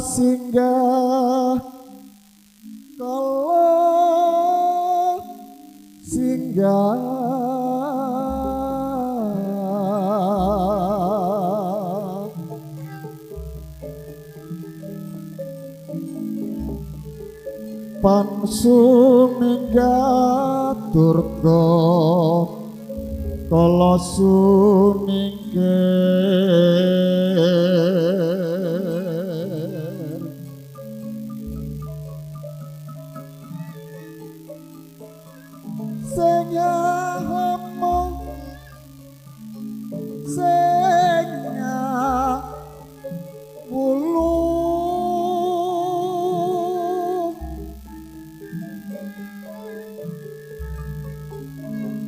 singgah kala singgah pansu minggah durga kala sumingkir sing ngomong sing ngulu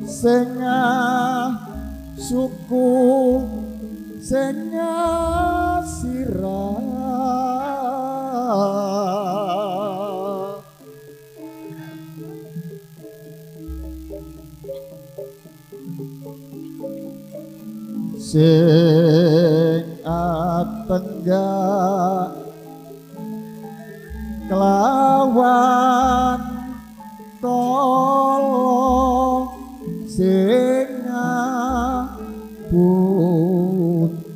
sing suku sing sirah sing atenggak kelawan tolo sing butuh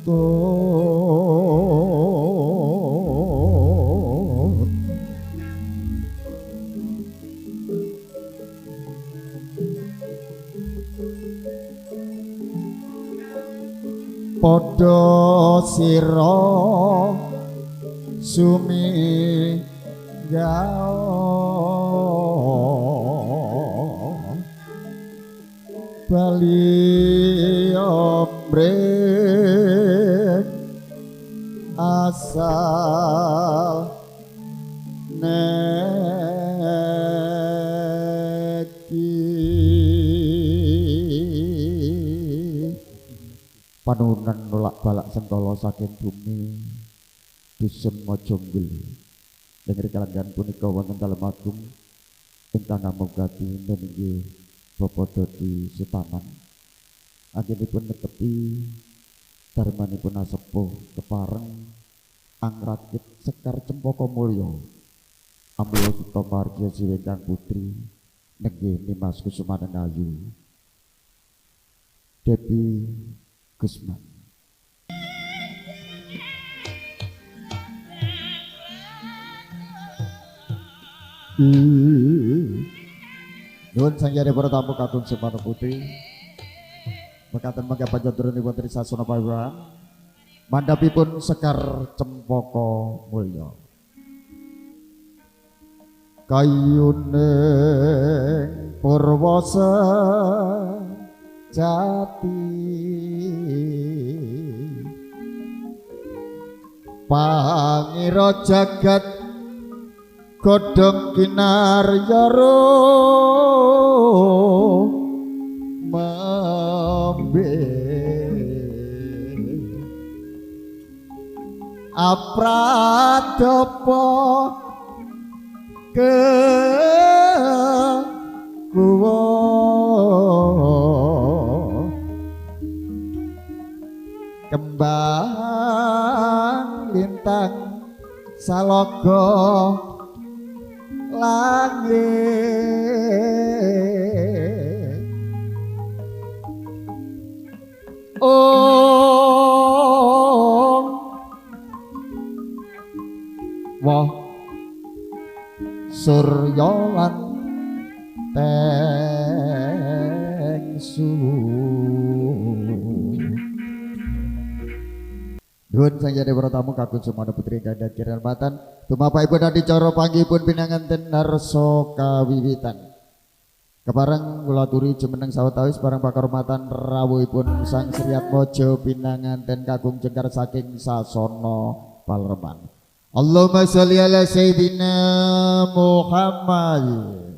padha sira suminggawa bali ombrek asal neki panunan nolak balak sengkala saking bumi dusun Mojonggol dengeri kalanggan punika wonten dalem agung ingkang ngamugati nggih Bapak Dodi Sutaman akhiripun netepi darmanipun asepuh kepareng angrakit Sekar Cempaka Mulya Amula Suta Marja Siwengkang Putri nenggih Nimas Kusumanen Ayu Depi Gusman Nuwun sangyane para tamu kakung Semana Putri mekaten mangke panjenenganipun Tri Sasana Pawiran mandhapipun Sekar Cempaka Mulya kayuning Purwasa jati pangira jagat godhong kinaryara membe apradapa ke kuwa kembang lintang saloka langit wah surya lan tengsu Nuwun sanjane para tamu kakung Semana Putri ingkang kirmatan tumapakipun adicara panggihipun pinanganten narsa kawiwitan kepareng kula aturi jumeneng sawetawis barang pakurmatan rawuhipun Sang Sri Atmaja pinanganten kakung Jengkar saking sasana Palreman Allahumma sholli ala sayyidina Muhammad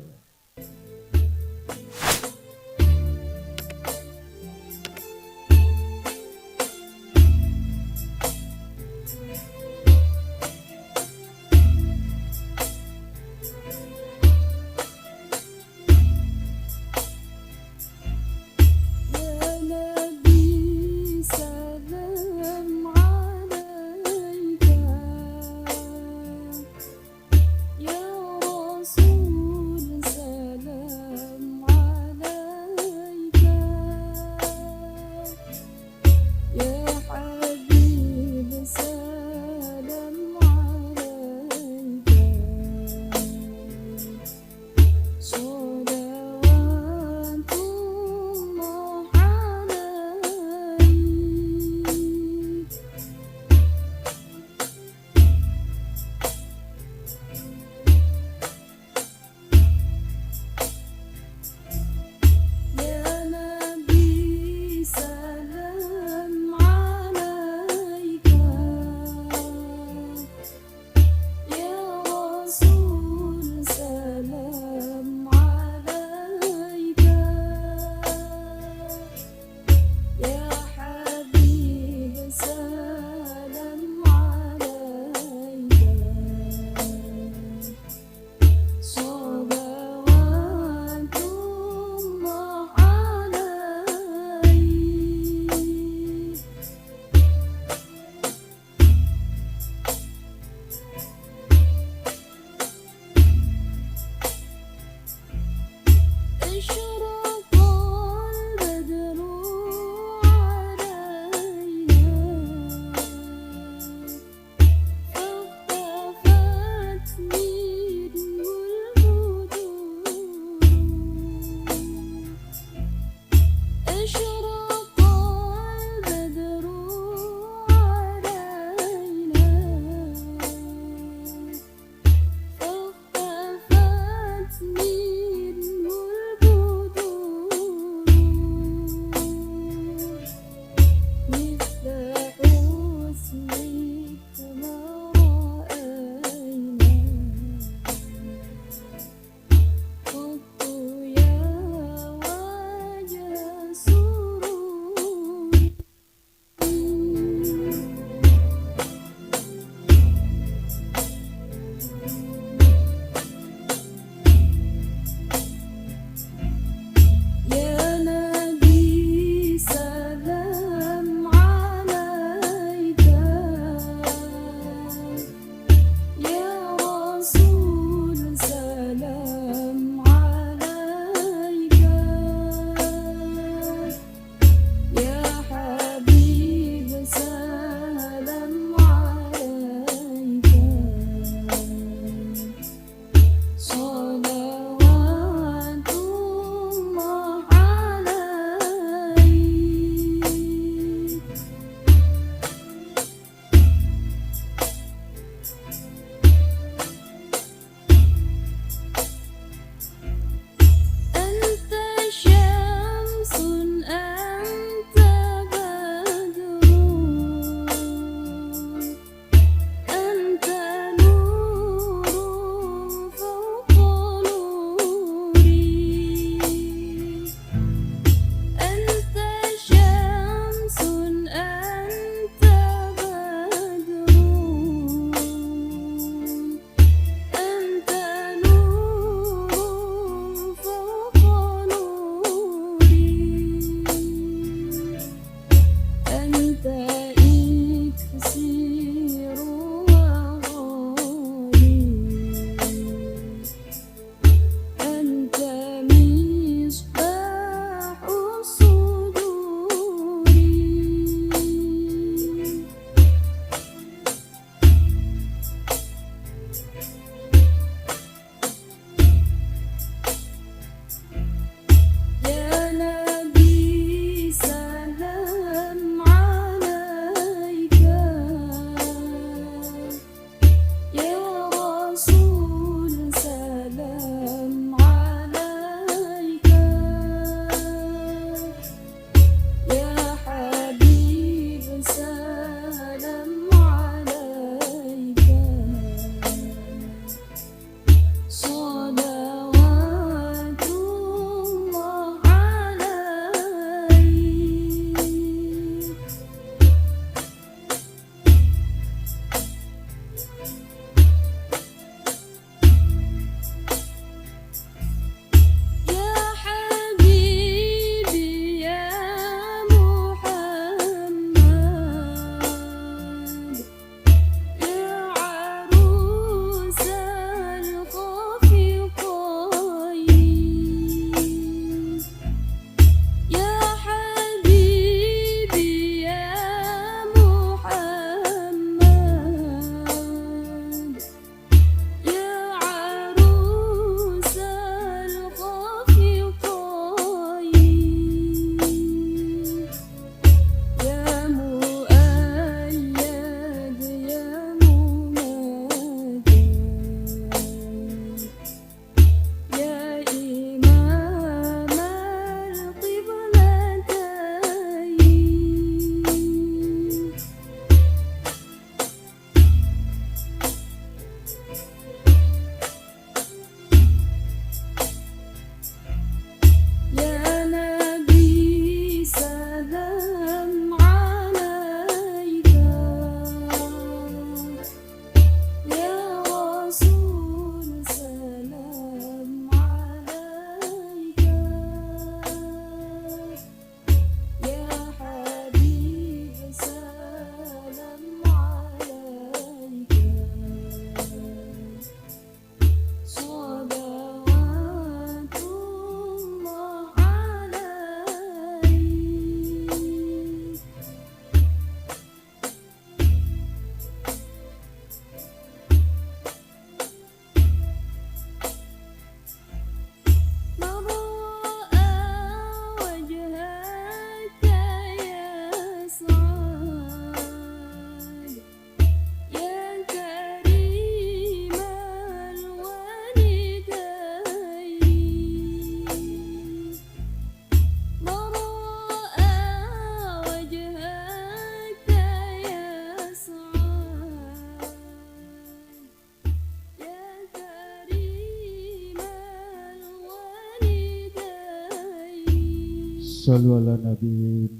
Shollu ala Nabi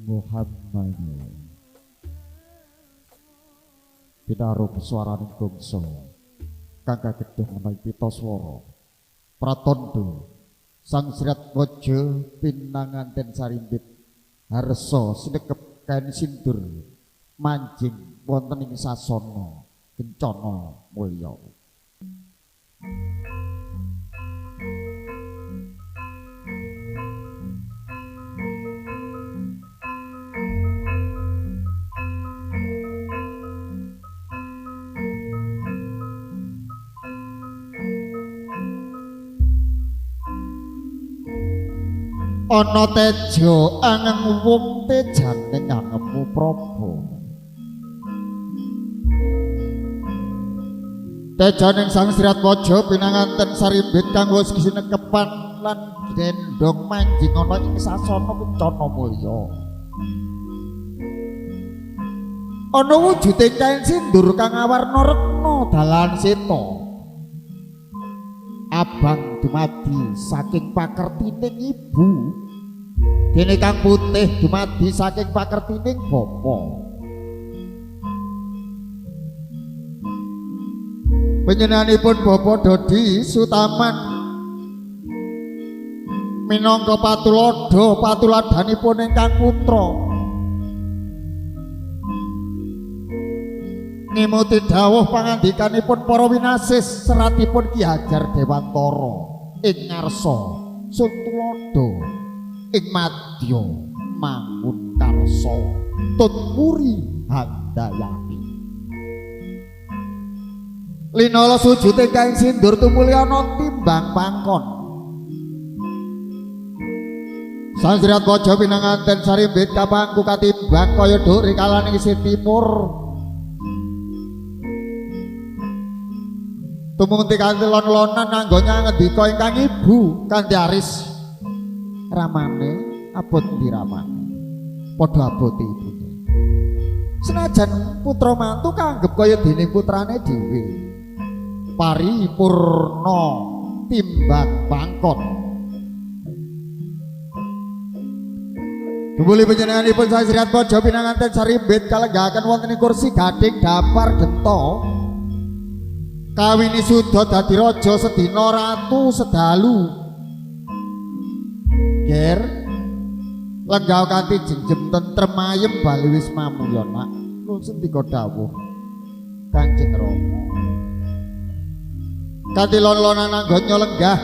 Muhammad. Pinarum swaraning gongso kang kagedheh menawi pita swara pratandha Sang Sriat Waja pinanganten sarimbit harsa sinekep kain sindur manjing wonten ing sasana kencana mulya. Ana tejo angeng wong tejane ngangemu Praba. Tejaning Sang Sriat Waja pinanganten sarimbit kang wis sinekepan lan gendong manjing ana ing sasana kencana mulya. Ana wujuding kain sindur kang awarna retna dalan seta. Abang dumadi saking pakertining ibu, dene kang putih dumadi saking pakertining bapa. Panjenenganipun Bapa Dodi Sutaman minangka patulada patuladanipun ingkang putra. Ngimuti dawuh pangandikanipun para winasis seratipun Ki Hajar Dewantara ing ngarsa Suntulada ing madya mangun karsa tutpuri handayani. Linala sujute kaing sindur tumuli ana timbang pangkon. Sang Sriat Waja pinanganten sarimbit kapangku katimbang kaya dhuk rikalaning isih timur. Tumungti kanthi lon-lonan anggonya ngendika ingkang ibu kanthi aris ramane abot ndi ramane padha abote ibune. Senajan putra mantu kanggep kaya dening putrane dhewe. Paripurna timbang bangkon. Tumuli panjenenganipun Sang Sriat Waja pinanganten sarimbit kalenggahaken wonten ing kursi gading dapar denta. Kawini suda dadi raja sedina ratu sedalu. Ger lenggah kanthi jengjem tentrem ayem bali wis mamulya nak. Nuwun sendika dawuh Kanjeng Rama. Kanthi lon-lonan anggonya lenggah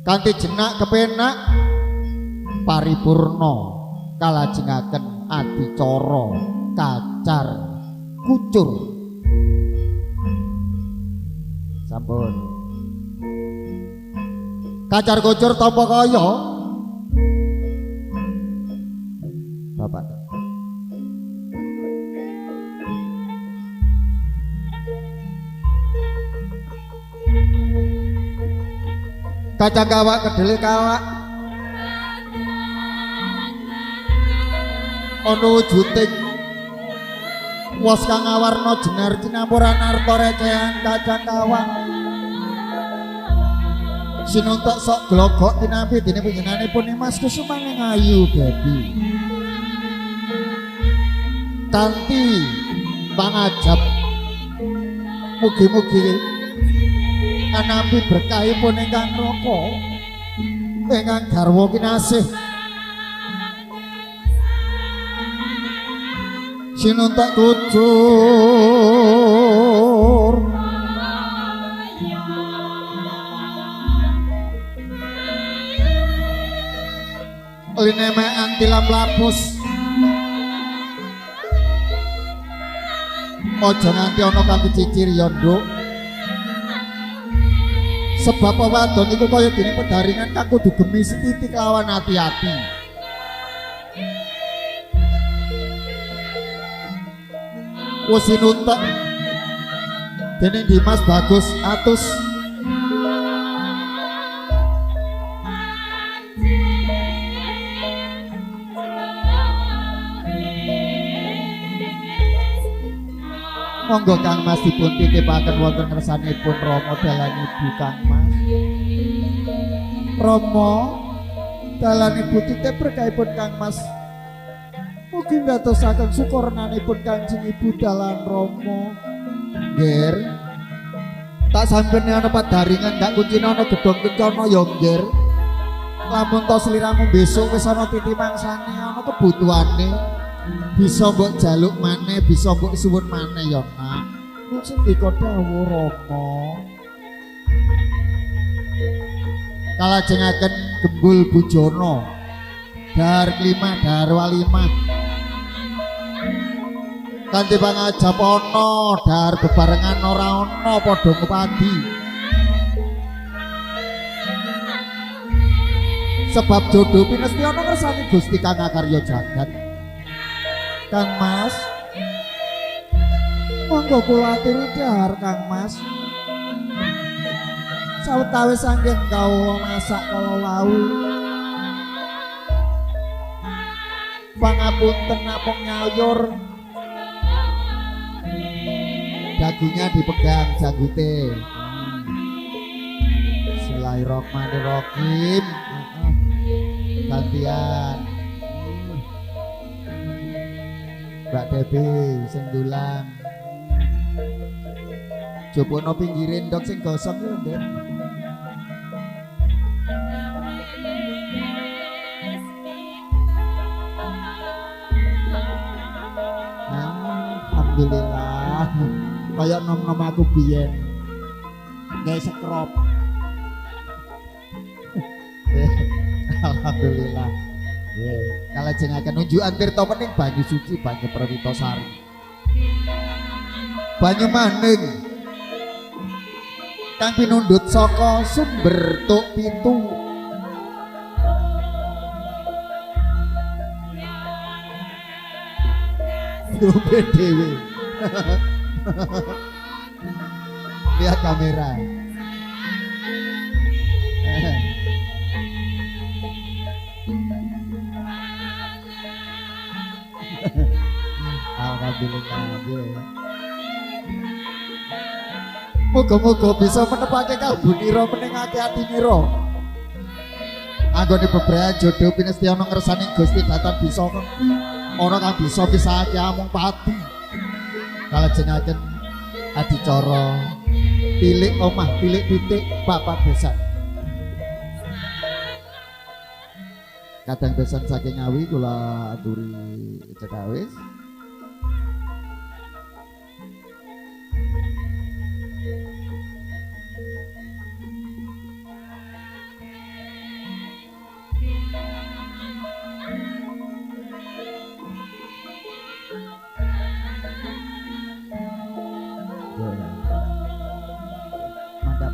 kanthi jenak kepenak paripurna kalajengaken adicara kacar kucur. Sampun kacar kucur tapa kaya Bapak. Kacang kawak kedele kawak ana wujuding wos kang awarna jenar cinampuran arta recehan kacang kawak sinuntuk sok glogok tinampi dene panjenenganipun Mas Kusumane Ayu Baby kanthi pangajab mugi-mugi anampi berkahipun ingkang raka ingkang garwa kinasih sinuntuk kucur linemekan tilam lapus aja nganti ana kang cicir ya nduk sebab wadon iku kaya dene pedaringan kang kudu gemi setitik lawan hati-hati. Wis sinuntek dening Dimas Bagus Atus monggo Kang Mas dipun titipaken wonten kersanipun Rama dalan ibu Kang Mas. Rama dalan ibu titip berkaipun Kang Mas mugi ndadosaken sukornanipun Kanjeng Ibu dalan Rama. Nggih. Tak sampene ana padaringan gak kuncine ana gedhong kencana ya nggih. Lamun to sliramu besok wis ana titi mangsane ana kebutuhane bisa mbok jaluk maneh bisa mbok suwun maneh ya Nak. Sendika dawuh Rama. Kalajengaken Gembul Bujono Dahar Kelima Dahar Walima kanthi pangajap ana dahar bebarengan ora ana padha ngupadi sebab jodoh pinesti ana ngersani Gusti Kang Akarya jagat. Kang Mas monggo kula aturi dahar Kang Mas sawetawis saking kawula masak kala wau pangapunten namung nyayur dagingnya dipegang janggute. Bismillahirrahmanirrahim. Gantian Mbak Debi sing dulang coba no pinggirin dok sing gosong ya Ndek. Alhamdulillah kayak nom-nom aku biyen gak sekrop. Alhamdulillah. Kalau jengakan nunjukan tirta pening banyu suci banyu Prawitosari banyu maning kang pinundhut saka sumber tuk pitu Yobe dewe. Lihat kamera. Alhamdulillah. Moga-moga bisa menepake kalbunira menengake atinira. Anggone bebrayan jodoh pinesti ana ngersani Gusti datan bisa ana kang bisa pisahake amung pati. Kalajengaken adicara tilik omah tilik titik papat besan. Kadang besan saking Ngawi kula aturi cekawis. Mandap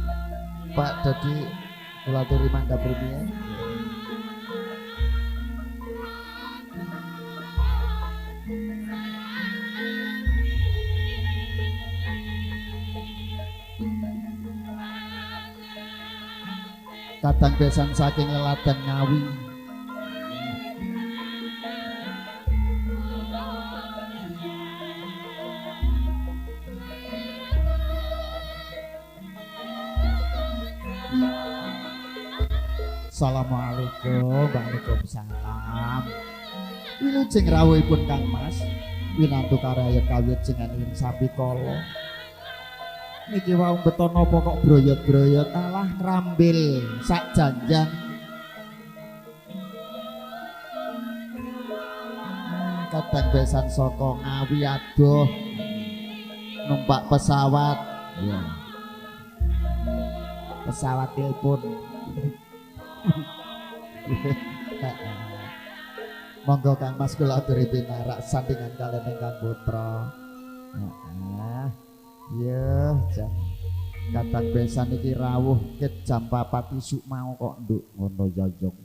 Pak dadi kula aturi mandap rumiyin. Kadang besan saking leladan Ngawi. Assalamualaikum. Waalaikumsalam. Wilujeng rawuhipun Kang Mas winantu karayat kawit jenengan sapi kala. Niki wau beton apa kok broyot-broyot alah ngrambil sak janjang. Kadang besan saka Ngawi adoh numpak pesawat. Ya. Pesawat telepon. Monggo Kang Mas kula aturi pinarak sandingan kalian ingkang putra. Ya, jan kadang besan iki rawuh ket jam 4 isuk mau kok nduk ngono jajong.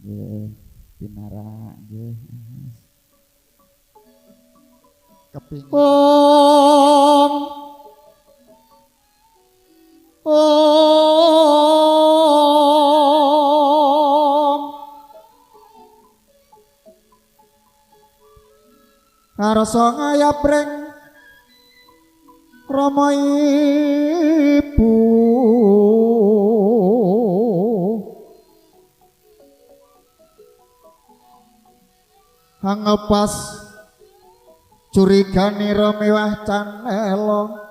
Nggih, pinarak nggih. Keping Karasa ngayapreng Rama ibu ngepas curiganira mewah canelo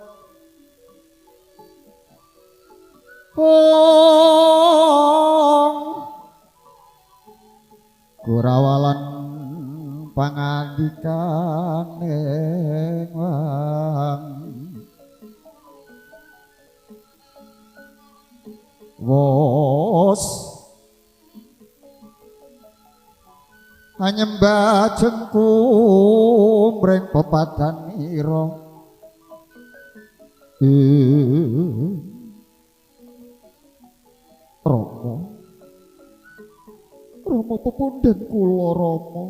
Kurawalan pangandikane wang wos nyembah jengku mring pepadanira Rama pepundhen kula Rama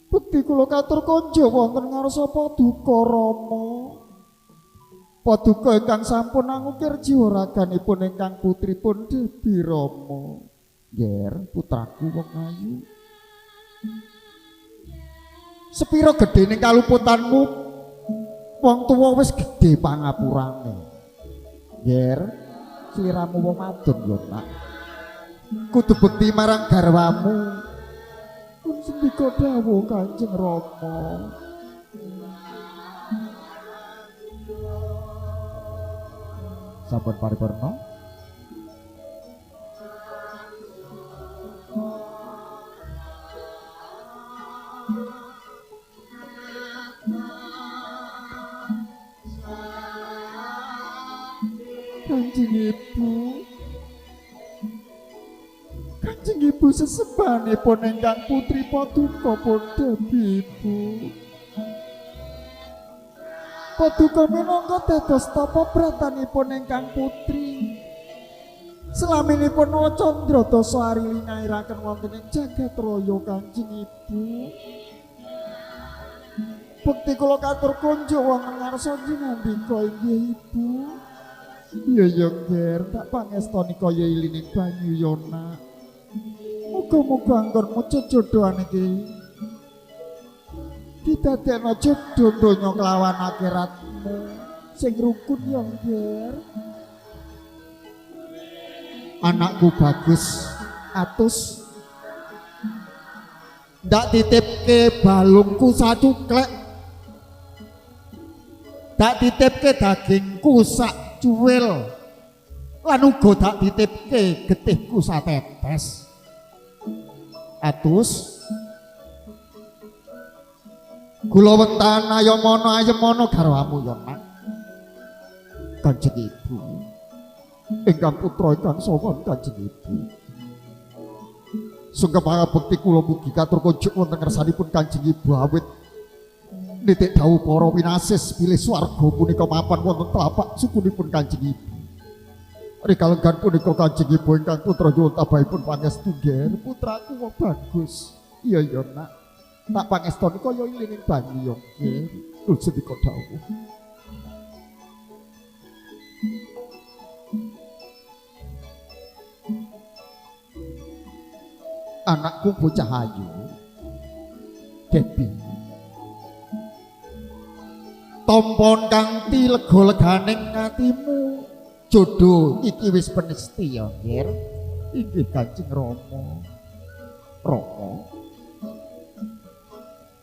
bekti kula katur kanja wonten ngarsa paduka Rama paduka ingkang sampun ngukir jiwa raganipun ingkang putripun Debi Rama nger putraku wong ayu sepira gedene kaluputanmu wong tuwa wis gedhe pangapurane nger sliramu wong adon lho Nak kudu bekti marang garwamu pun sendika dawuh Kanjeng Rama sampun paripurna Kanjeng Ibu sesembahanipun ingkang putri paduka pun Debi Ibu paduka minangka dados tapa bratanipun ingkang putri selaminipun Candra Dasa Arili ngairaken wonten ing jagat raya Kanjeng Ibu bekti kula katur kunjuk wonten ngarsa nyinambika inggih Ibu iya nger tak pangestoni kaya ilining banyu ya Nak muga-muga anggonmu jodohan iki didadekno jodoh donya kelawan akhiratmu sing rukun ya nger anakku bagus atus ndak titipke balungku sacuklek ndak titipke dagingku sak cuwil lan uga dak titipke getihku satetes atus kula wentan ayemana garwamu ya Nak Kanjeng Ibu ingkang putra ingkang sowan Kanjeng Ibu sungkem pangabekti kula mugi katur kunjuk wonten ngersanipun Kanjeng Ibu awit nitik dawuh para winasis bilih swarga punika mapan wonten telapak sukunipun Kanjeng Ibu rikalegan punika Kanjeng Ibu ingkang putra nyuwun tabahipun pangestu nger putraku wong bagus iya ya Nak tak pangestoni kaya ilining banyu ya nggih Dul sedika dawuh anakku bocah ayu Debi tompon kanthi lega-leganing atimu jodoh iki wis penesti ya nggih inggih Kanjeng Rama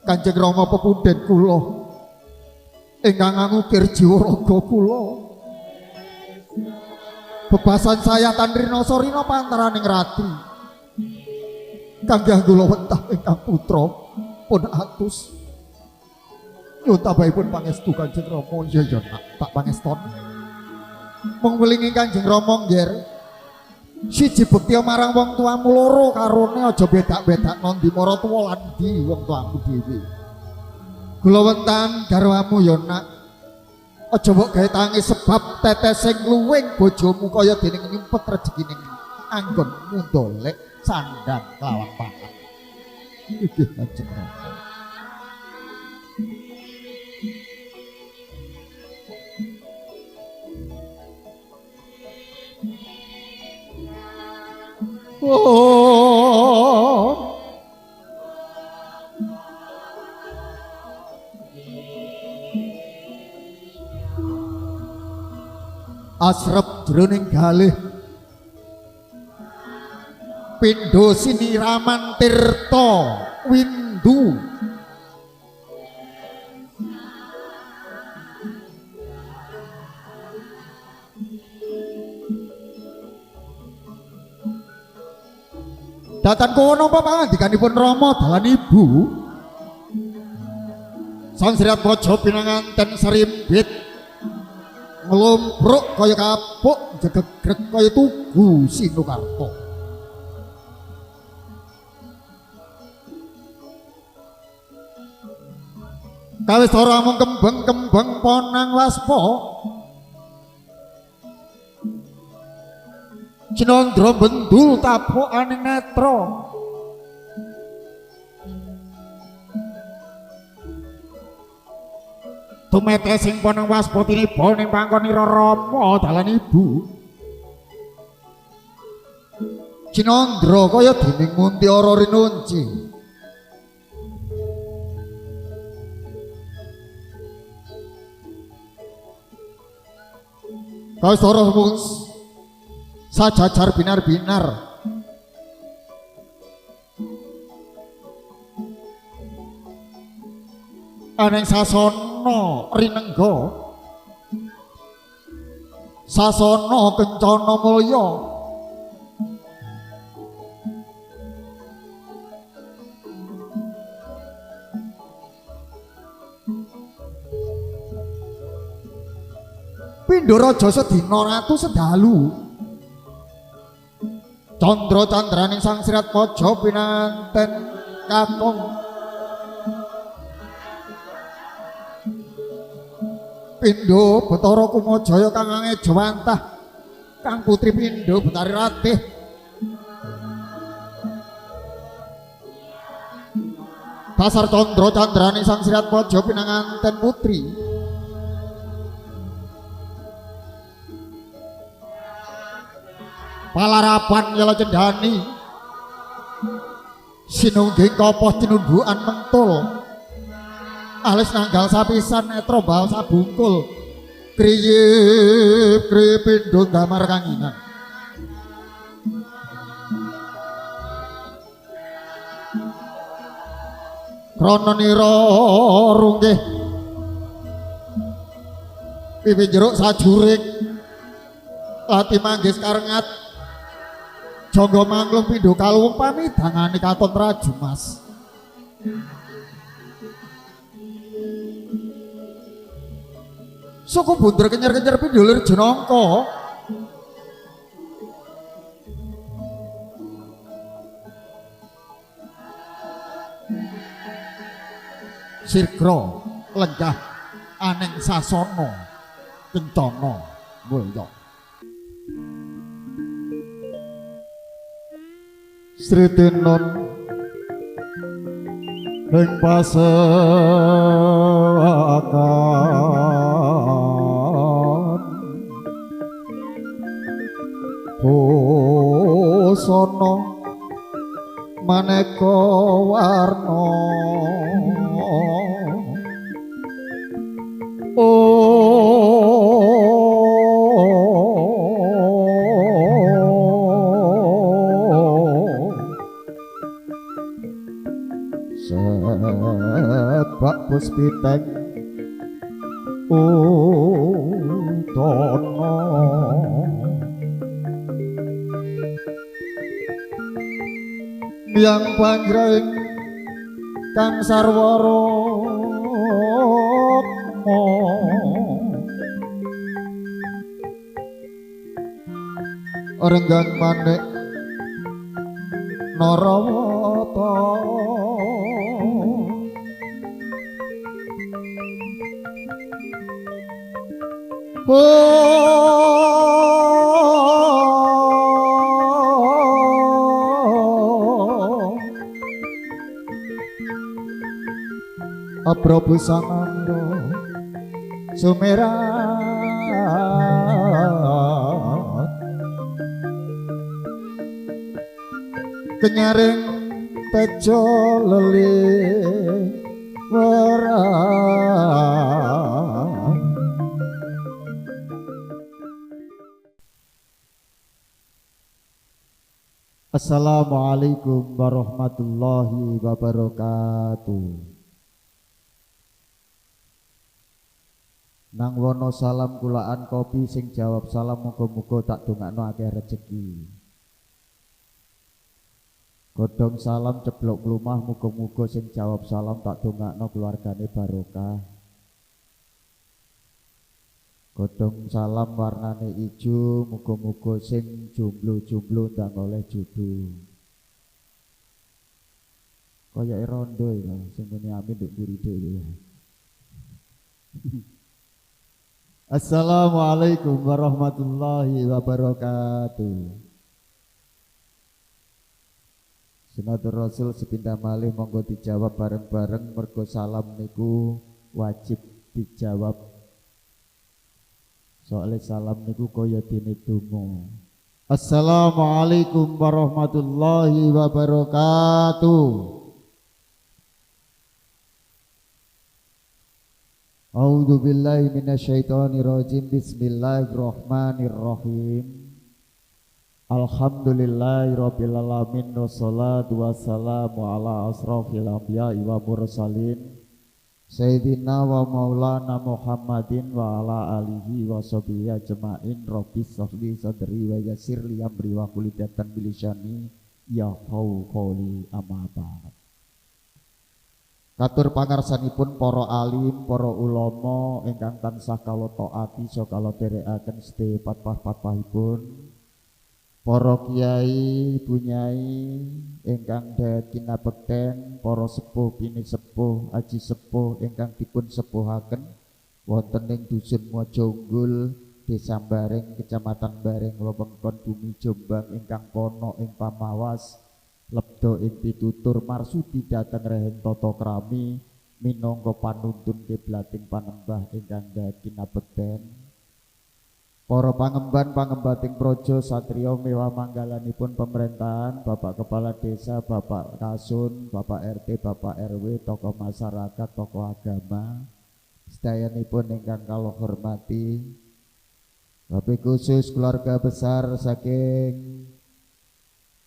Kanjeng Rama pepundhen kula ingkang ngukir jiwa raga kula bebasan saya Rina Sarina pantaraning rati kanggih kula wentah ingkang putra pun atus nyuwun tabahipun pangestu Kanjeng Rama ya Nak tak pangestoni mung welingi Kanjeng Rama nggih siji bekti marang wong tuamu loro karone aja bedak-bedakno ndi maratuwa lan ndi wong tuamu dhewe kula wentan garwamu ya Nak aja mbok gawe tangi sebab tetes sing luwing bojomu kaya dening nyumpet rejekining anggonmu ndolek sandang kalawan pangan inggih Kanjeng Rama asrep jroning galih Pindho Siniraman Tirta Windu datan kono apa pangandikanipun Rama dalan ibu Sang Sriat Maja pinanganten serimbit nglumpruk kaya kapuk jegegreg kaya tugu Sinukarta kawis ora mung kembang-kembang ponang waspa Cinandra bendul tapokaning netra tumete sing ponang waspa tinibol ning pangkonira Rama dalan ibu Cinandra kaya dening Muntiara rinunci kawis ora mung sajajar binar-binar aneng sasana rinengga sasana kencana mulya Pindha Raja sedina ratu sedalu Candra candraning Sang Sriat Maja pinanganten kakung Pindha Bathara Kumajaya kang angejawantah kang putri Pindha Betari Ratih dasar Candra candraning Sang Sriat Maja pinanganten putri palarapan yala cendani sinungging kopoh cinundukan mentul alis nanggal sapisan netra bal sabungkul kriyip kriyip pindho damar kanginan krana nira runggih pipi jeruk sajuring lati manggis karengat Jangga manglung pindho kaluwung pamidhangane katon raju Mas suku bunder kenyer-kenyer pindho lir jenangka sirgra lenggah aneng sasana kencana mulya Sri Tinon ing pasewakan busana maneka warna sebak puspiteng utana yang panjraing kang sarwara renggang manik narawata Prabu Samandra sumerat kenyaring tejo leliweran Assalamualaikum warahmatullahi wabarakatuh. Nang wono salam kulaan kopi sing jawab salam muga-muga tak dongakno akeh rezeki. Godhong salam ceblok plumah muga-muga sing jawab salam tak dongakno keluargane barokah. Godhong salam warnane ijo muga-muga sing jomblo-jomblo ndang oleh jodoh. Kaya rondo ya sing muni amin nduk mburi dhewe. Assalamualaikum warahmatullahi wabarakatuh. Sunatur Rasul sepindah malih monggo dijawab bareng-bareng mergo salam niku wajib dijawab. Soale salam niku kaya dene donga. Assalamualaikum warahmatullahi wabarakatuh. A'udzu billahi minasyaitonir rajim. Bismillahirrahmanirrahim. Alhamdulillahirabbil alamin wassalatu wassalamu ala asrofil anbiya'i wa mursalin Sayyidina wa maulana Muhammadin wa ala alihi wa sahbihi ajma'in. Rabbis shrahli sadri wa yassir li amri wa hlul 'uqdatam min lisani yafqahu qawli. Amma ba'd. Katur pangarsanipun para alim, para ulama ingkang tansah kala taati saha kala dherekaken sedaya patpah-patpahipun. Para kiai, bunyai ingkang dayat kinabekten, para sepuh bini sepuh, aji sepuh ingkang dipun sepuhaken wonten ing dusun Mojonggul, Desa Bareng, Kecamatan Bareng, wewengkon Bumi Jombang ingkang kono ing pamawas, lebda ing pitutur marsudi dhateng reheng tata krami minangka panuntun kiblating panembah ingkang dayat kinabekten. Para pangemban-pangembating praja satriya mewah manggalanipun pemerintahan, Bapak Kepala Desa, Bapak Kasun, Bapak RT, Bapak RW, tokoh masyarakat, tokoh agama, sedayanipun ingkang kula hormati, wabil khusus keluarga besar saking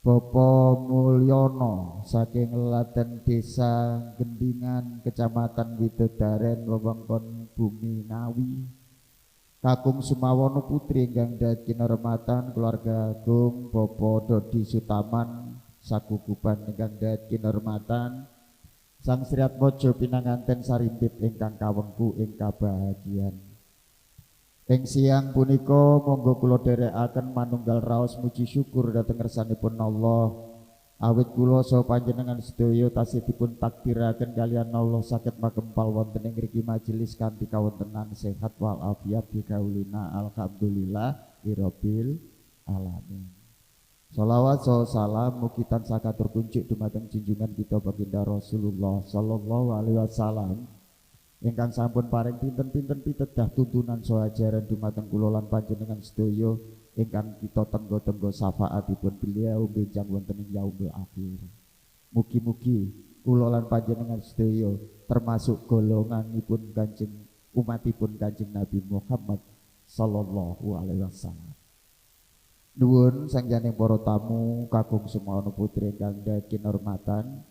Bapak Mulyono saking Laten Desa Gendingan, Kecamatan Widodaren, wewengkon Bumi Ngawi. Kakung Sumawono putri ingkang dhat kinurmatan keluarga agung Bapak Dodi Sutaman sakukuban ingkang dhat kinurmatan Sang Sri Atmaja pinanganten sarimpit ingkang kawengku ing kabahagiaan. Ing siang punika monggo kula dherekaken manunggal raos muji syukur dhateng ngersanipun Allah. Awit kula saha panjenengan sedaya tasih dipun takdiraken kaliyan Allah saged makempal wonten ing mriki majelis kanthi kawontenan sehat wal afiat bikaulina alhamdulillah rabbil alamin. Shalawat saha salam mugi tansah katur kunjuk dumateng junjungan kita baginda Rasulullah sallallahu alaihi wasallam ingkang sampun paring pinten-pinten pitedah tuntunan saha ajaran dumateng kula lan panjenengan sedaya ingkang kita tenggo-tenggo syafaatipun beliau benjang wonten ing yaumul akhir. Mugi-mugi kula lan panjenengan sedaya termasuk golonganipun Kanjeng umatipun Kanjeng Nabi Muhammad sallallahu alaihi wasallam. Nuwun sangjaning para tamu kakung Sumawono putri ingkang dhat kinurmatan.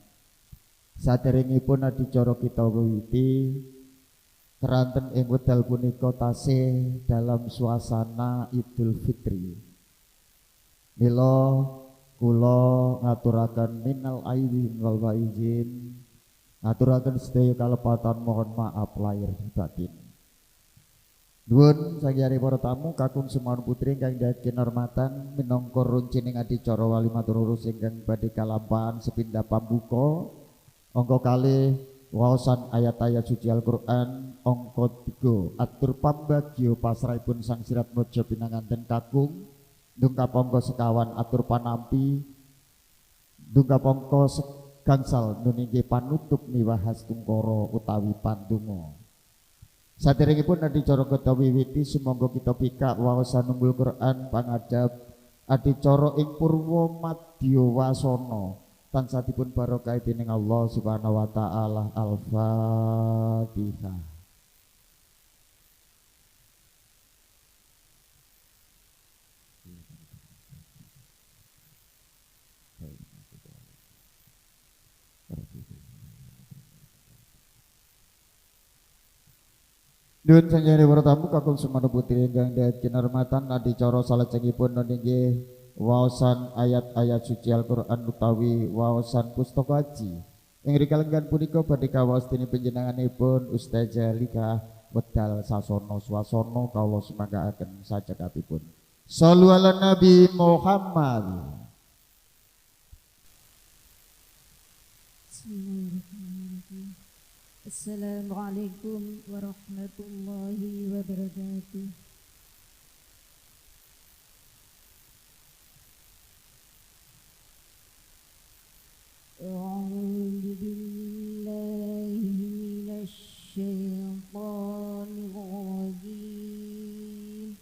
Saderengipun adicara kita wiwiti keranten ing wedal punika tasih dalam suasana Idul Fitri. Mila kula ngaturaken minal aidin wal faizin, ngaturaken sedaya kalepatan mohon maaf lahir batin. Nuwun sagyari para tamu kakung Sumawono putri ingkang dhat kinurmatan minangka runcining adicara walimatur urus ingkang badhe kalampahan sepindah pambuka angka kalih waosan ayat-ayat suci Al-Qur'an angka 3 atur pambagya pasrahipun Sang Sri Atmaja pinanganten kakung ndungkap angka sekawan atur panampi ndungkap angka gangsal nuninggi panutup miwahas tungkara utawi pandonga. Saderengipun adicara kita wiwiti sumangga kita pikak waosan unggul Qur'an pangadab adicara ing purwa madya wasana tansah dipun barokah dening Allah Subhanahu wa taala. Al-Fatihah. Nuwun sanjane para tamu kakung semana putri ingkang dahat kinurmatan adicara salajengipun nggih waosan ayat-ayat suci Al-Qur'an utawi waosan pustaka haji. Ing rikalenggan punika badhe kawaos dening panjenenganipun Ustazah Lika wedal sasana swasana kawula semangkaaken sajekatipun. Shallu ala Nabi Muhammad. Assalamualaikum warahmatullahi wabarakatuh. A'udzu billahi minasy syaithanir rajim.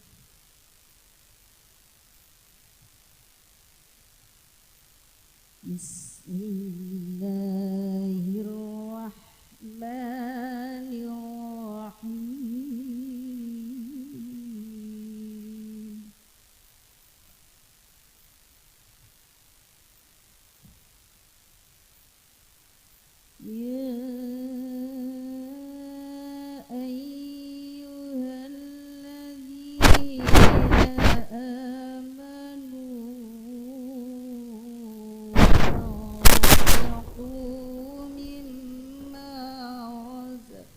Bismillahirrahmanirrahim. Ya ayyuhalladzina amanu anfiqu mimma razaqnakum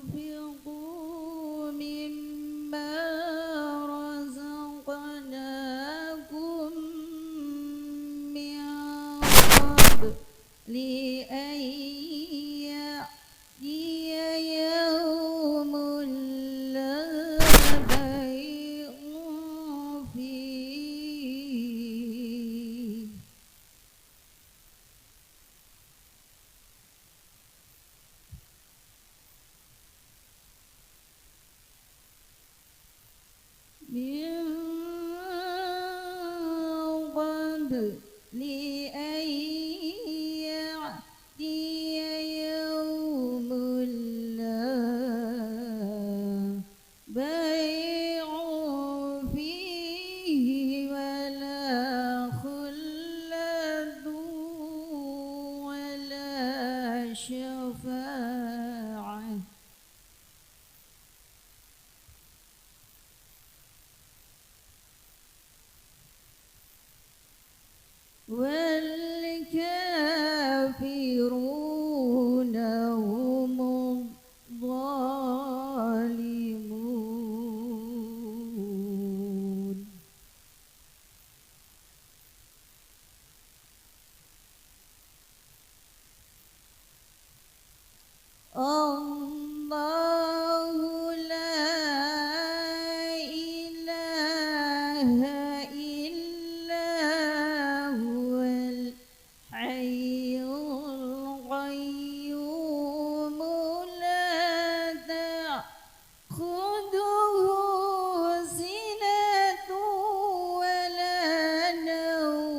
أنفقوا مما رزقناكم من قبل أن يأتي يوم لا بيع فيه من قبل أن يأتي يوم لا بيع فيه ولا خلة ولا شفاعة والكافرون هم الظالمون. الله لا إله إلا هو الحي القيوم لا تأخذه سنة ولا نوم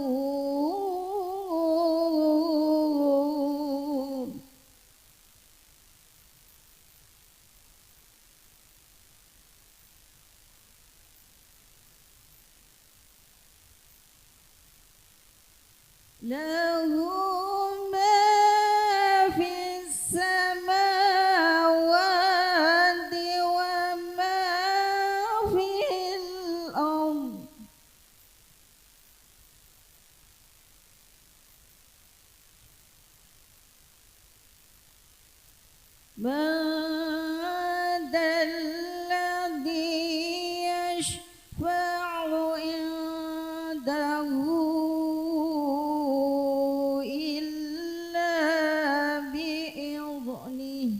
له ما في السماوات وما في الأرض من ذا الذي يشفع عنده إلا بإذنه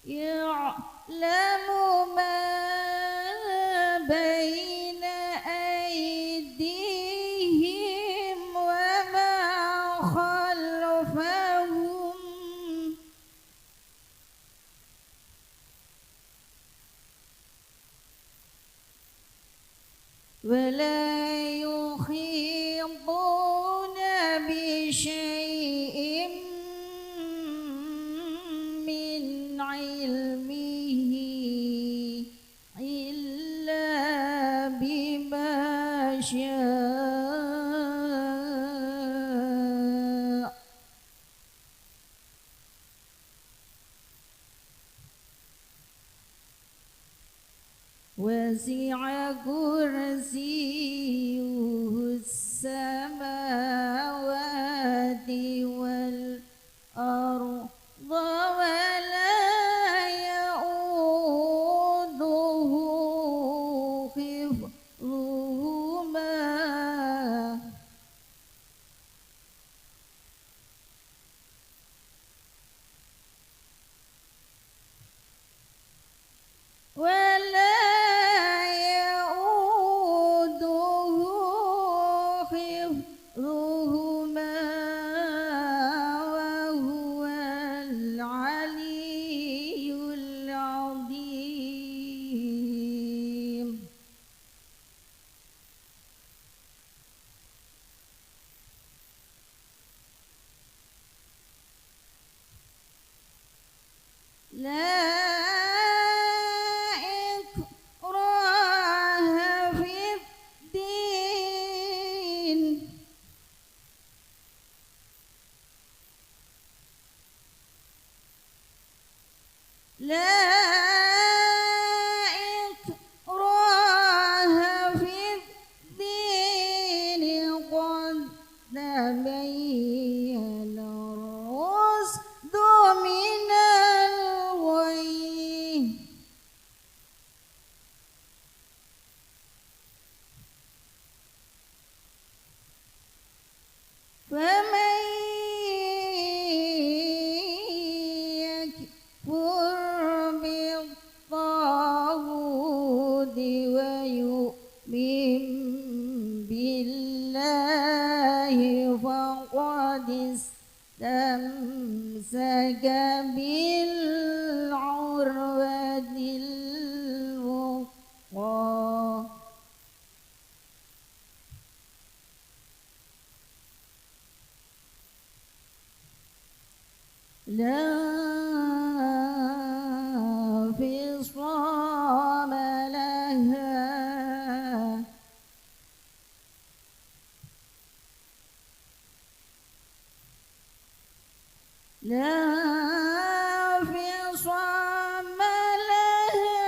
يعلم ما بين أيديهم وما خلفهم ولا يحيطون بشيء يشاء وسع كرسيه السماوات والأرض ولا يؤوده حفظهما ولا يؤوده حفظهما وهو العلي العظيم لا إكراه في الدين لا إكراه في الدين قد تبين الرشد من الغي فمن يكفر بالطاغوت ويؤمن بالله فقد استمسك بالعروة الوثقى لا انفصام لها لا انفصام لها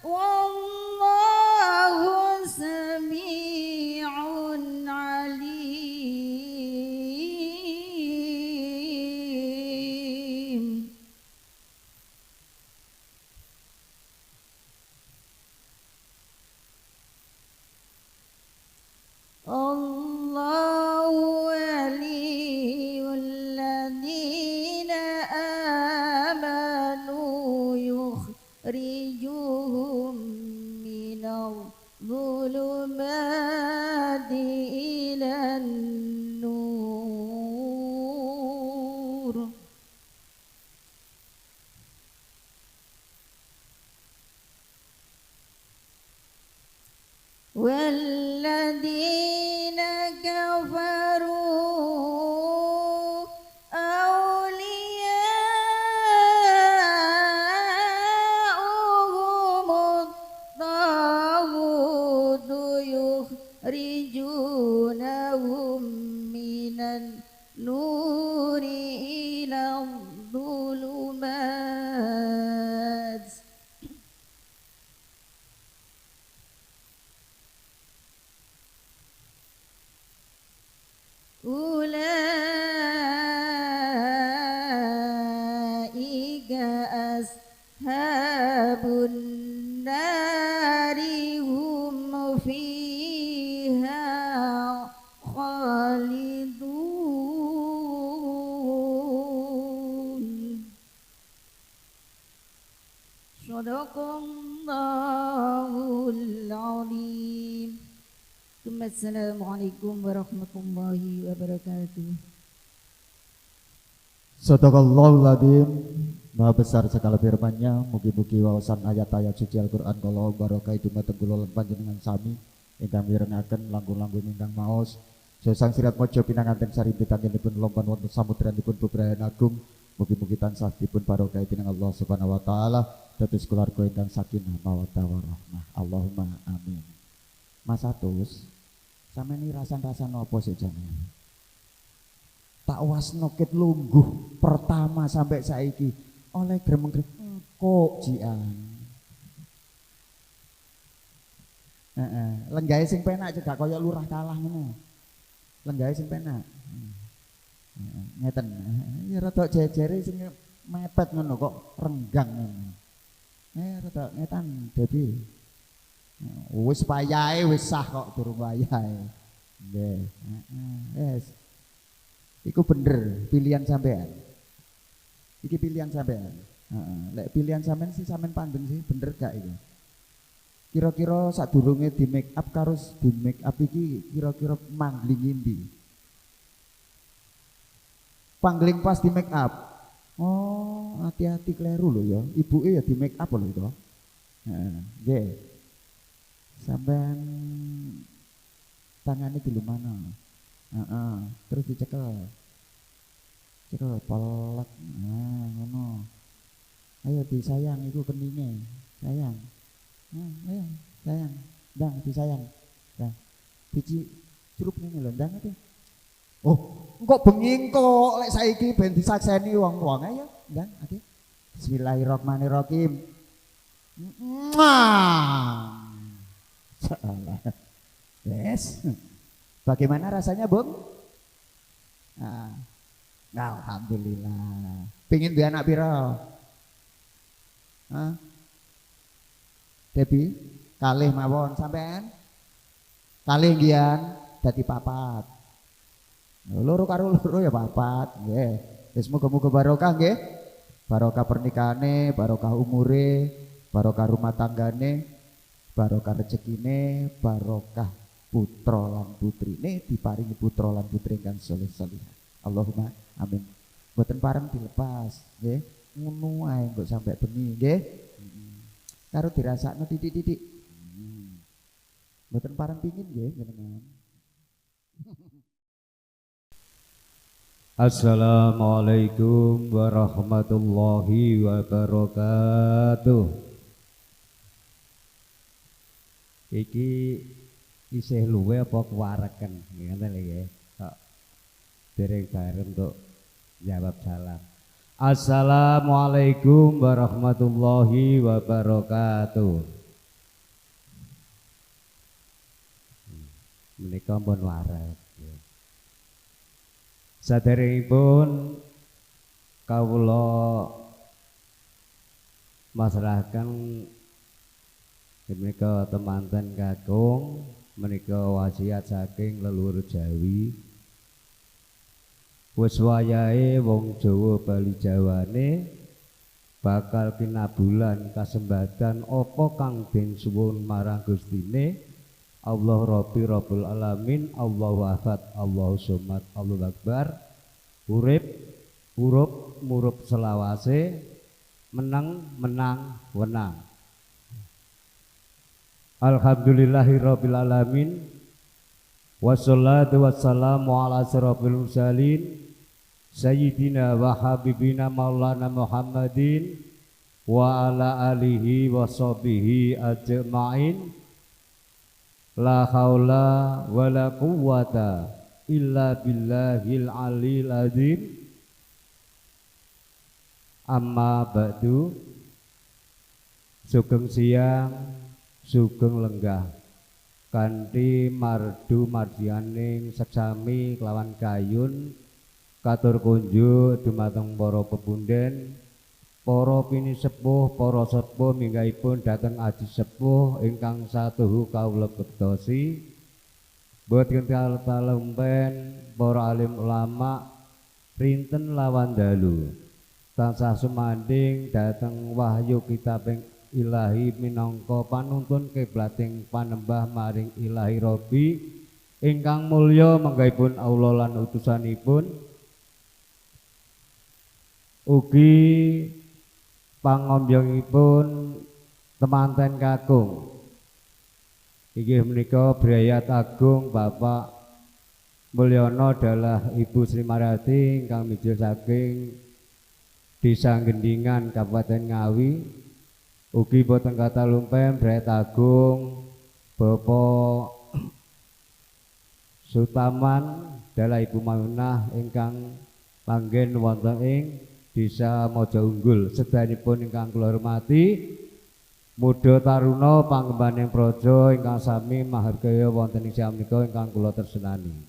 والله سميع عليم الله ولي الذين آمنوا يخرجهم من الظلمات إلى النور والذين كفروا أولياؤهم الطاغوت يخرجونهم من النور إلى الظلمات أولئك أصحاب النار هم فيها خالدون صدق الله العظيم ثم السلام عليكم ورحمة الله وبركاته. Sadaqallahul adzim. Maha besar segala firman-Nya, mugi-mugi wawasan ayat-ayat suci Al-Qur'an kala barokah dumateng kula lan panjenengan sami ingkang mirengaken langkung-langkung ingkang maos. Sesang sirat mojo pinanganten saripit anggenipun lomban wonten samudranipun bebrayan agung. Mugi-mugi tansah dipun barokah dening Allah Subhanahu wa taala dados keluarga ingkang sakinah mawaddah warahmah. Allahumma amin. Mas Atus, sampeyan iki rasan-rasan apa sih jane? Tak wasno ket lungguh pertama sampai saiki oleh gremeng-gremeng kok jian. Lenggahe sing penak cegak kaya lurah kalah ngono. Lenggahe sing penak. Ngeten. Ya rada jejere sing mepet ngono kok renggang ngono. Rada ngetan Debi. Wis wayahe wis sah kok durung wayahe. Nggih. Wis. Iku bener pilihan sampean. Iki pilihan sampean. Lek pilihan sampean sih sampean pandeng sih bener gak iki? Kira-kira sadurunge di make up karo di make up iki kira-kira mangling endi? Pangling pas di make up. Oh, hati-hati kleru lho ya. Ibuke ya di make up lho itu. Nggih. Sampean tangane di mana? Terus dicekel. Cekel pelek. Ngono. Ayo disayang iku keninge. Sayang. Ayo, sayang. Ndang disayang. Ndang. Biji curup ngene lho, ndang iki. Oh, kok bengi kok lek saiki ben disakseni wong-wong ayo, ndang iki. Bismillahirrahmanirrahim. Salah. Yes. Bagaimana rasanya, Bung? Alhamdulillah. Pengin duwe anak pira? Debi, kalih mawon sampean. Kalih ngian dadi papat. Loro karo loro ya papat, nggih. Wis muga-muga barokah nggih. Barokah pernikahanne, barokah umure, barokah rumah tanggane, barokah rezekine, barokah putra lan putrine diparingi putra lan putri ingkang saleh-saleh. Allahumma amin. Mboten pareng dilepas, nggih. Ngono ae kok sampai bengi, nggih. Karo dirasakno titik-titik. Mboten pareng pingin nggih jenengan. Assalamualaikum warahmatullahi wabarakatuh. Iki isih luwe apa kuwareken ngene lho ya. Kok dereng bareng untuk jawab salam. Assalamualaikum warahmatullahi wabarakatuh. Menika pun waras. Saderengipun kawula masrahaken menika temanten kakung menika wasiat saking leluhur Jawi. Wis wayahe wong Jawa Bali Jawane bakal kinabulan kasembatan apa kang den suwun marang Gustine Allah Rabbi Rabbul Alamin, Allahu Ahad, Allahu Somad, Allahu Akbar. Urip, urup, murup selawase, menang, menang, wenang. Alhamdulillahi Rabbil Alamin. Wassalatu wassalamu ala asyrafil mursalin Sayyidina wa habibina maulana Muhammadin wa ala alihi wa sahbihi ajma'in. La haula wa la quwwata illa billahil alil azim. Amma ba'du. Sugeng siang, sugeng lenggah kanthi mardu mardianing seksami kelawan kayun katur kunjuk dumateng para pepunden, para pinisepuh, para sepuh minggahipun dhateng aji sepuh ingkang satuhu kawula bektosi. Boten kalumpen para alim ulama rinten lawan dalu. Tansah sumanding dhateng wahyu kitab Ilahi minangka panuntun kiblating panembah maring Ilahi Rabbi ingkang mulya manggahipun Allah lan utusanipun. Ugi pangombyongipun temanten kakung inggih menika Brayat Agung Bapak Mulyono adalah Ibu Sri Marati ingkang mijil saking Desa Gendingan Kabupaten Ngawi. Ugi boten kata lumpem Brayat Agung Bapak Sutaman dalah Ibu Maymunah ingkang langgen wonten ing Desa Mojo Unggul. Sedayanipun ingkang kula hormati Muda Taruna Panggembaning Praja ingkang sami mahargaya wonten ing menika ingkang kula tresnani.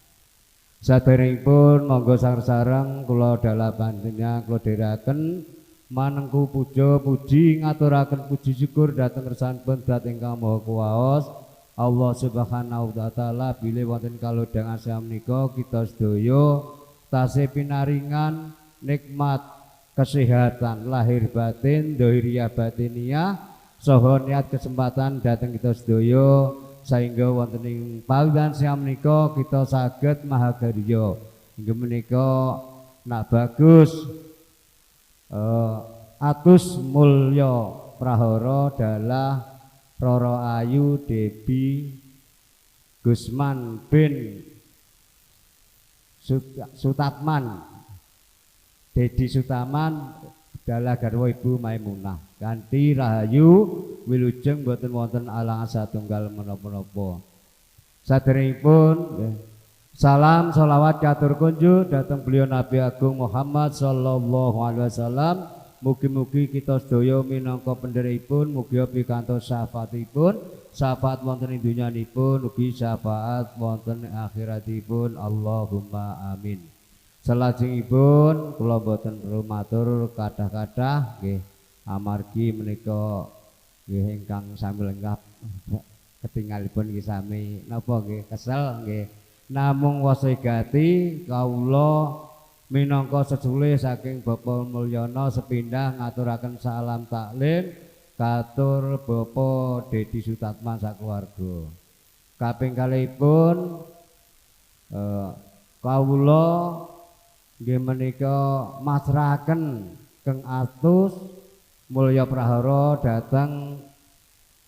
Saderengipun monggo sareng-sareng kula dalah panjenengan kula dherekaken manengku puja puji ngaturaken puji syukur dhateng kersanipun zat ingkang maha kuwaos Allah Subhanahu wa taala bilih wonten kalodhangan menika kita sedaya tasih pinaringan nikmat kesehatan lahir batin dhahiriyah batiniyah saha niat kesempatan dhateng kita sedaya sehingga wonten ing pawuhan menika kita saged mahagarya inggih menika nak bagus atus mulya prahara dalah Roro Ayu Debi Gusman bin Sutatman Dedi Sutaman dalah garwa Ibu Maimunah kanthi rahayu wilujeng boten wonten alangan satunggal menapa-menapa. Saderengipun salam sholawat katur kunjuk dhateng beliau Nabi Agung Muhammad sallallahu alaihi wasallam. Mugi-mugi kita sedaya minangka pendheripun mugi pikantos syafaatipun, syafaat wonten ing dunyanipun, ugi syafaat wonten ing akhiratipun. Allahumma amin. Salajengipun kula boten perlu matur kathah-kathah nggih amargi menika nggih ingkang sami lengkap ketinggalipun nggih sami napa nggih kesel nggih. Namung wasigati kawula minangka sesule saking Bapak Mulyana sepindah ngaturaken salam taklim katur Bapak Dedi Sutatman sakeluarga. Kaping kalihipun kawula nggih menika masrahaken keng atus mulya prahara dhateng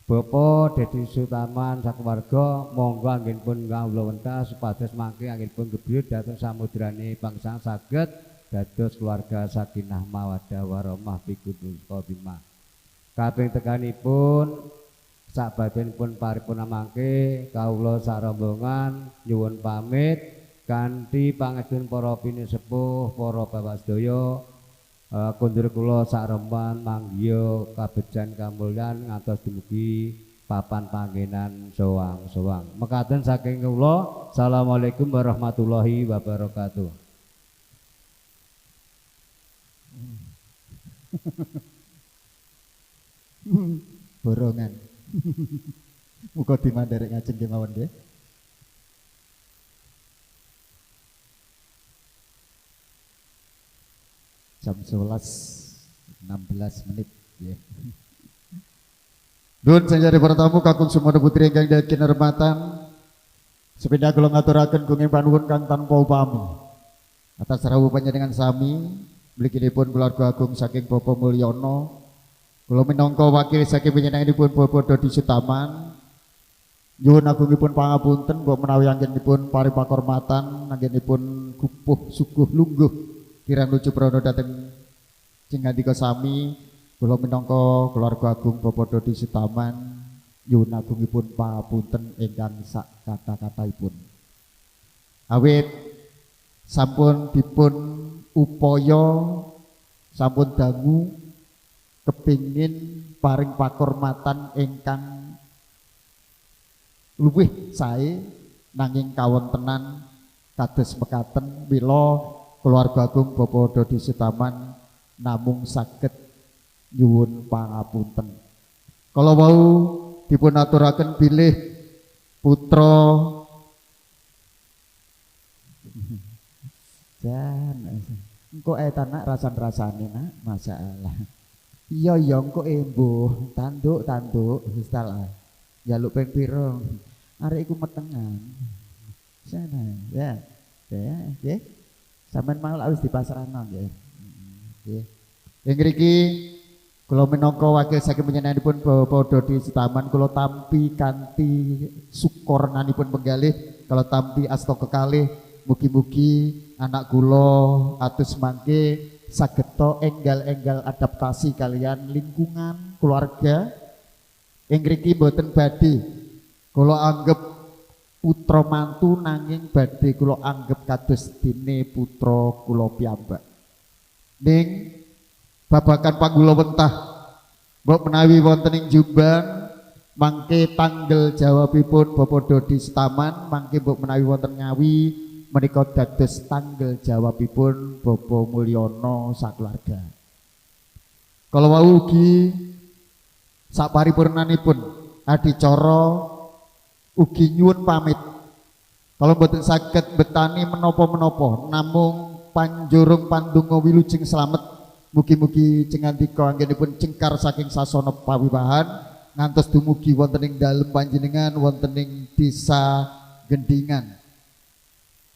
Bapak Dedi Sutaman sakeluarga monggo anggenipun kawula wentas supados mangke anggenipun gebyut dhateng samudrane bangsa saged dados keluarga sakinah mawaddah warahmah fikudul qobimah. Kaping tekanipun sababenipun paripurna mangke kawula sarombongan nyuwun pamit kanthi pangedun para pinisepuh para bapak sedaya. Kundur kula sarempan manggiya kabejan kamulyan ngantos dumugi papan panggenan sowang-sowang. Mekaten saking kula. Assalamualaikum warahmatullahi wabarakatuh. Borongan. Muga dimandherek ngajeng kemawon nggih. Jam 11.16 menit ya. Nuwun sanjare para tamu kakung sumana putri ingkang dadi kinurmatan sepindah kula ngaturaken gunging panuwun kang tanpa upami atas rawuh panjenengan sami mliginipun keluarga agung saking Bapak Mulyana kula minangka wakil saking panjenenganipun Bapak Dodi Sutaman nyuwun agungipun pangapunten mbok menawi anggenipun paripakormatan anggenipun gupuh suguh lungguh kirang lucu prono dateng cingandika sami kula minangka keluarga agung Bapak Dodi Sutaman nyuwun agungipun pangapunten ingkang sak kata-kataipun awit sampun dipun upaya sampun dangu kepingin paring pakormatan ingkang luwih sae nanging kawontenan kados mekaten mila keluarga agung Bapak Dodi Sutaman namung saged nyuwun pangapunten. Kala wau dipun aturaken bilih putra jan engko tanak rasan-rasane nak masalah. Iya ya engko embuh tanduk wis talah. Njaluk ping pira? Arek iku metengan. Sana ya. Ya, nggih. Sampeyan mau wis dipasrahno nggih. Nggih. Ing mriki kula minangka wakil saking panjenenganipun Bapak Dodi Sutaman kula tampi kanthi sukornanipun penggalih kala tampi asta kekalih mugi-mugi anak kula atus mangke sageta enggal-enggal adaptasi kalian lingkungan keluarga ing mriki boten badhe Kula anggap putra mantu nanging badhe kula anggap kados dene putra kula piyambak. Ning babakan panggula wentah mbok menawi wonten ing Jombang mangke tanggal jawabipun Bapak Dodi Setaman, mangke mbok menawi wonten Ngawi menika dados tanggal jawabipun Bapak Mulyono sakeluarga. Kalau wau ugi saparipurnanipun adicara ugi nyuwun pamit. Kalau mboten saged betani menapa-menapa namung panjurung pandonga wilujeng slamet mugi-mugi cengandika anggenipun cengkar saking sasana pawiwahan ngantos dumugi wonten ing dalem panjenengan wonten ing Desa Gendingan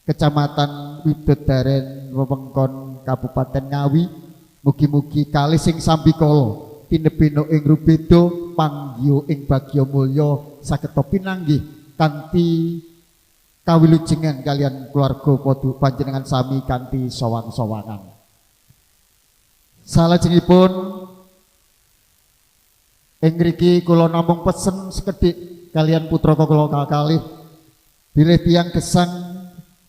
Kecamatan Widodaren wewengkon Kabupaten Ngawi. Mugi-mugi kalih sing sambikala tinebena ing rubeda panggih ing bagya mulya saged pinanggih kanthi kawilujengan kalian keluarga padha panjenengan sami kanthi sowang-sowangan. Salajengipun ing mriki kula namung pesen sekedhik kalian putra kula kalih bilih tiyang gesang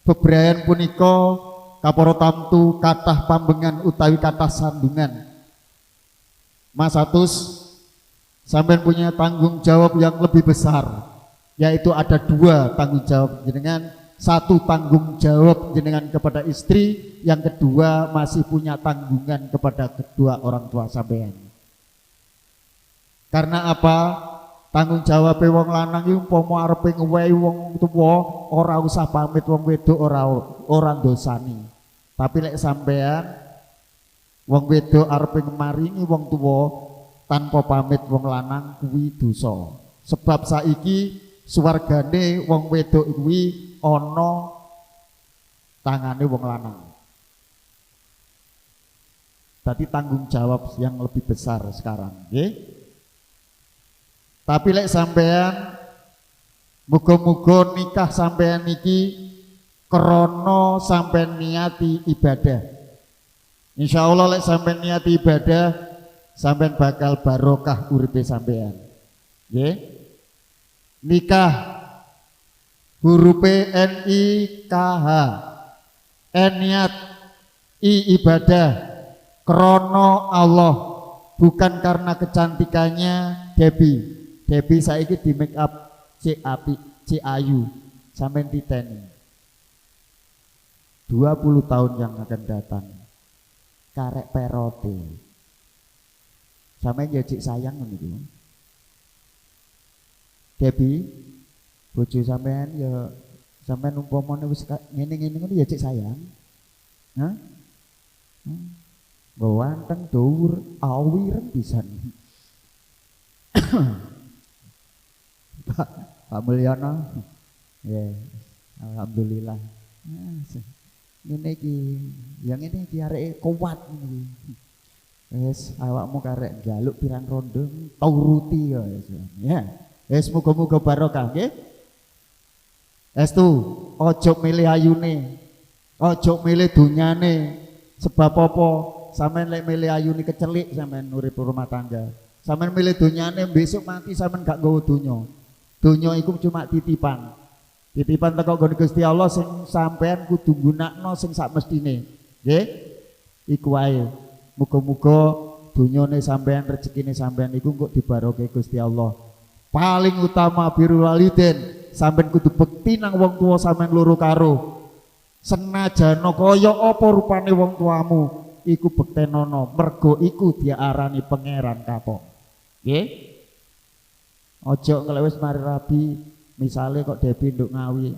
bebrayan punika kapara tamtu kathah pambengan utawi kathah sandungan. Mas Atus sampean punya tanggung jawab yang lebih besar, yaitu ada 2 tanggung jawab jenengan. 1 tanggung jawab jenengan kepada istri, yang kedua masih punya tanggungan kepada kedua orang tua sampean. Karena apa? Tanggung jawab wong lanang iki umpama arepe ngewehi wong tuwa ora usah pamit, wong wedok ora dosani. Tapi lek sampean wong wedok arepe maringi wong tuwa tanpa pamit wong lanang kuwi dosa. Sebab saiki suwargane wong wedok kuwi ana tangane wong lanang. Tadi tanggung jawab yang lebih besar sekarang, nggih. Tapi lek sampean muga-muga nikah sampean niki krana sampean niati ibadah. Insyaallah lek sampean niati ibadah, sampean bakal barokah uripe sampean. Nggih. Nikah hurufe NIKH. N niat, I ibadah krana Allah, bukan karena kecantikannya Debbie. Debbie saiki di make up C api, C ayu, sampean titeni. 20 tahun yang akan datang karek perote. Sampean ya cik sayang niku. Debbie, bojo sampean ya sampean umpamane wis ngene-ngene ngono ya cik sayang. Hah? Gawanteng dhuwur awireng pisan. Pak Mulyono, ya, alhamdulillah. Ini iki, yang ini arek kuat ini. Wes awakmu karek njaluk pirang rondo turuti ya. Ya, wes muga-muga barokah nggih. Estu, ojo milih ayune, ojo milih dunyane. Sebab apa? Sampeyan lek milih ayune kecelik sampeyan urip rumah tangga. Sampeyan milih dunyane besok mati sampeyan gak nggawa donya. Donya iku cuma titipan. Titipan teko nggon Gusti Allah sing sampean kudu gunakno sing sak mestine. Nggih? Iku wae. Muga-muga donyane sampean, rezekine sampean iku engko dibaroke Gusti Allah. Paling utama birrul walidain, sampean kudu bekti nang wong tuwa sampean loro karo. Senajana kaya apa rupane wong tuamu, iku bektenono, mergo iku diarani pangeran kapok. Nggih? Ojo ngelewes mari rabi, misalnya kok Debbie nduk Ngawi,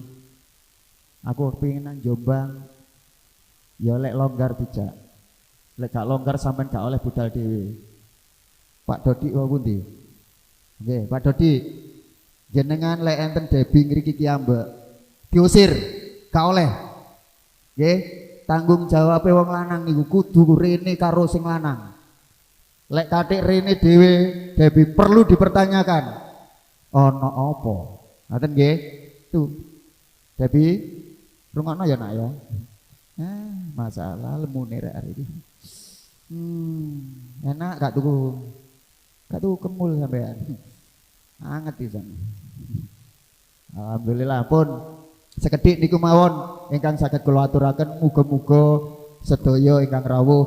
aku pengen nang Jombang, ya lek longgar dijak, lek gak longgar sampean gak oleh budal dhewe. Pak Dodi wae pundi? Nggih, Pak Dodi, jenengan lek enten Debbie ngriki ki ambek diusir, gak oleh. Nggih, tanggung jawabe wong lanang niku kudu rene karo sing lanang. Lek kathik rene dhewe Debbie perlu dipertanyakan. Ono apa? Ngaten nggih. Tuh. Debbie rungokno ya nak ya. Masalah lemune rek arek iki. Enak gak tuku. Gak tuku kemul sampean. Anget pisan. Alhamdulillah pun sekedhik niku mawon ingkang saged kula aturaken muga-muga sedaya ingkang rawuh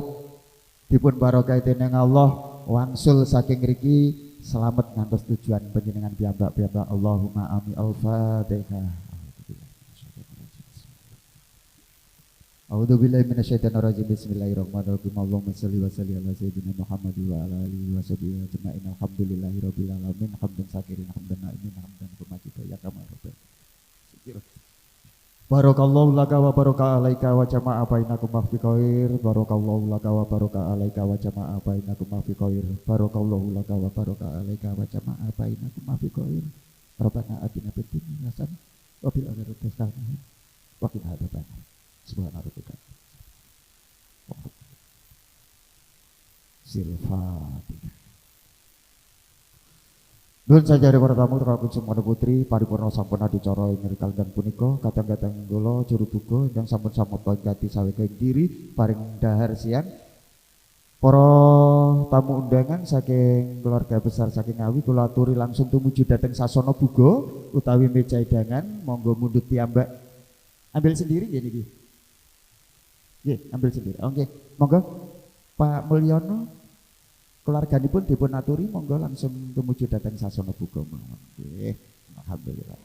dipun barokah dening Allah wangsul saking mriki selamat ngantos tujuan panjenengan piyambak-piyambak. Allahumma amin. Al-Fatihah. A'udzu billahi minasyaitonir rajim. Bismillahirrahmanirrahim. Allahumma shalli wa sallim ala sayyidina Muhammad wa ala alihi wa sahbihi ajma'in. Alhamdulillahirabbil alamin. Hamdan sakirin, hamdan na'imin, hamdan kumajida ya kama rabbana. Barakallahu laka wa baraka alaika wa jama'a bainakum fi khair. Barakallahu laka wa baraka alaika wa jama'a bainakum fi khair. Barakallahu laka wa baraka alaika wa jama'a bainakum fi khair. Rabbana atina fid dunya hasanah wa fil akhirati hasanah wa qina adzabannar. Subhana rabbika. Silfatihah. Nun saja dari para tamu terkagum semua putri paripurna sampun adicara ingkang kaliyan punika kadang-kadang kula juru buka ingkang sampun samut pangkati saweka diri paring dahar siang. Para tamu undangan saking keluarga besar saking Ngawi kula aturi langsung tumuju dhateng sasana buga utawi meja hidangan. Monggo mundhut piyambak. Ambil sendiri nggih niki. Nggih, ambil sendiri. Oke, monggo Pak Mulyono keluarganipun dipun aturi monggo langsung tumuju dhateng sasana buga mawon. Nggih, alhamdulillah.